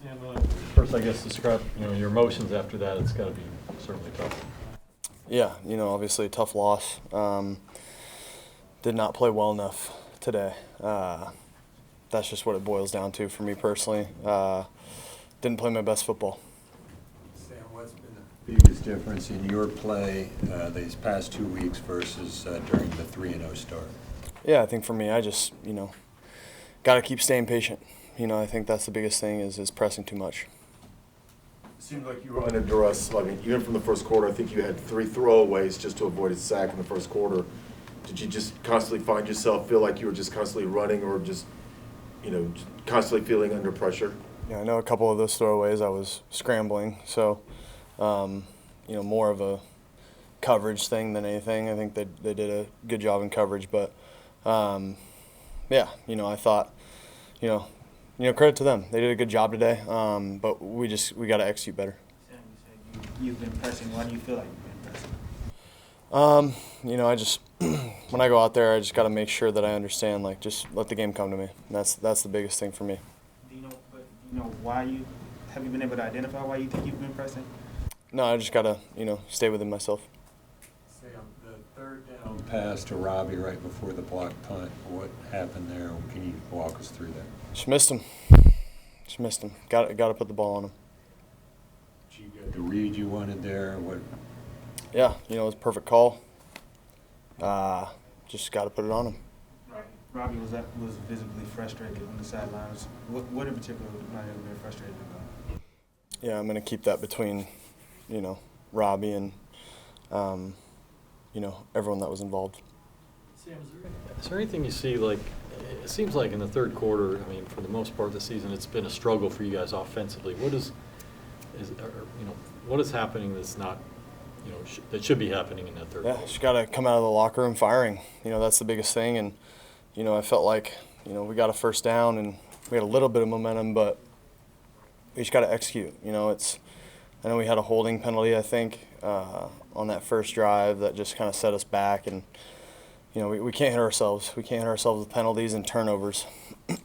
Sam, first, I guess, describe your emotions after that. It's got to be certainly tough. Yeah, obviously a tough loss. Did not play well enough today. That's just what it boils down to for me personally. Didn't play my best football. Sam, what's been the biggest difference in your play these past 2 weeks versus during the 3-0 start? Yeah, I think for me, I just, got to keep staying patient. I think that's the biggest thing is pressing too much. It seemed like you were under duress. I mean, even from the first quarter, I think you had 3 throwaways just to avoid a sack in the first quarter. Did you just constantly find yourself feel like you were just constantly running or just, constantly feeling under pressure? Yeah, I know a couple of those throwaways I was scrambling, so, more of a coverage thing than anything. I think they did a good job in coverage, but, I thought, credit to them. They did a good job today, but we got to execute better. Sam, you said you've been pressing. Why do you feel like you've been pressing? I just when I go out there, I just got to make sure that I understand. Just let the game come to me. That's the biggest thing for me. Do you know why you have you been able to identify why you think you've been pressing? No, I just got to stay within myself. Sam, the third down pass to Robbie right before the block punt, what happened there? Can you walk us through that? Just missed him. Got to put the ball on him. Did you get the read you wanted there? What? Yeah, it was a perfect call. Just got to put it on him. Robbie was visibly frustrated on the sidelines. What in particular might have been frustrated about? Yeah, I'm gonna keep that between, Robbie and, everyone that was involved. Sam, is there anything you see, it seems like in the third quarter, I mean, for the most part of the season, it's been a struggle for you guys offensively. What is happening that's not, that should be happening in that third quarter? Yeah, just got to come out of the locker room firing. That's the biggest thing. And, I felt like, we got a first down and we had a little bit of momentum, but we just got to execute. I know we had a holding penalty, I think, on that first drive that just kind of set us back. And, we can't hit ourselves. We can't hit ourselves with penalties and turnovers. The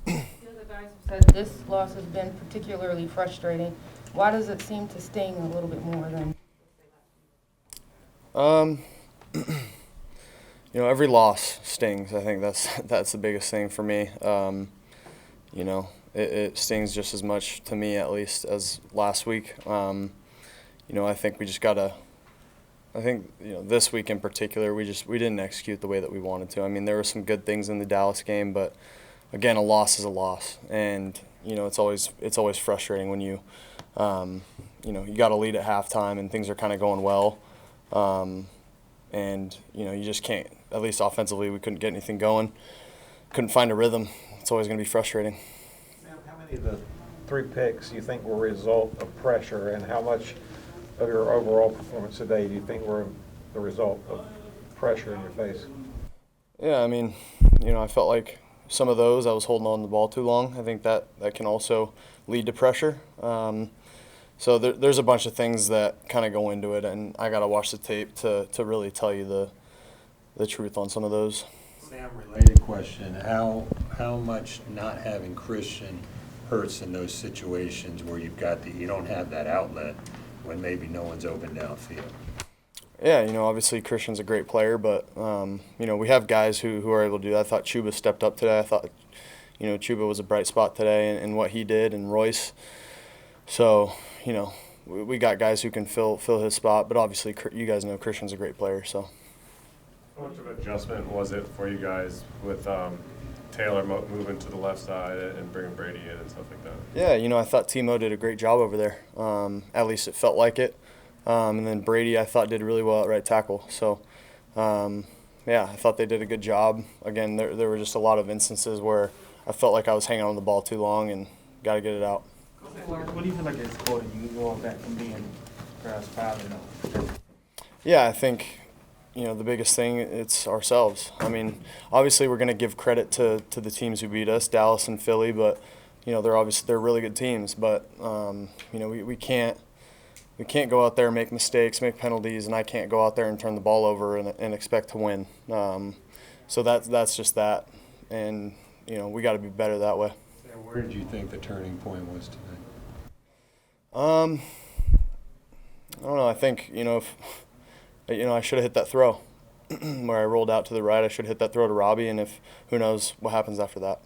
other guys have said this loss has been particularly frustrating. Why does it seem to sting a little bit more than? Every loss stings. I think that's the biggest thing for me. It stings just as much to me, at least, as last week. I think we just gotta. I think this week in particular, we didn't execute the way that we wanted to. I mean, there were some good things in the Dallas game, but again, a loss is a loss, and it's always frustrating when you got to lead at halftime and things are kind of going well. And you just can't, at least offensively, we couldn't get anything going, couldn't find a rhythm. It's always going to be frustrating. Sam, how many of the 3 picks you think were a result of pressure, and how much of your overall performance today do you think were the result of pressure in your face? Yeah, I mean, I felt like some of those I was holding on the ball too long. I think that can also lead to pressure. So there's a bunch of things that kind of go into it, and I got to watch the tape to really tell you the truth on some of those. Sam, related question. How much not having Christian hurts in those situations where you don't have that outlet when maybe no one's open downfield? Yeah, obviously Christian's a great player, but, we have guys who are able to do that. I thought Chuba stepped up today. I thought, Chuba was a bright spot today in what he did, and Royce. So, we got guys who can fill his spot, but obviously you guys know Christian's a great player. So, how much of an adjustment was it for you guys with Taylor moving to the left side and bringing Brady in and stuff like that? Yeah, I thought Timo did a great job over there. At least it felt like it. And then Brady, I thought, did really well at right tackle. So, I thought they did a good job. Again, there were just a lot of instances where I felt like I was hanging on the ball too long and got to get it out. What do you feel like it's causing you going back from being perhaps 5-0? Yeah, I think, the biggest thing, it's ourselves. I mean, obviously we're going to give credit to the teams who beat us, Dallas and Philly, but, they're really good teams. But, we can't go out there and make mistakes, make penalties, and I can't go out there and turn the ball over and expect to win. So that's just that. And, we got to be better that way. Sam, where did you think the turning point was tonight? I don't know. I think, I should have hit that throw where I rolled out to the right. I should have hit that throw to Robbie, and who knows what happens after that.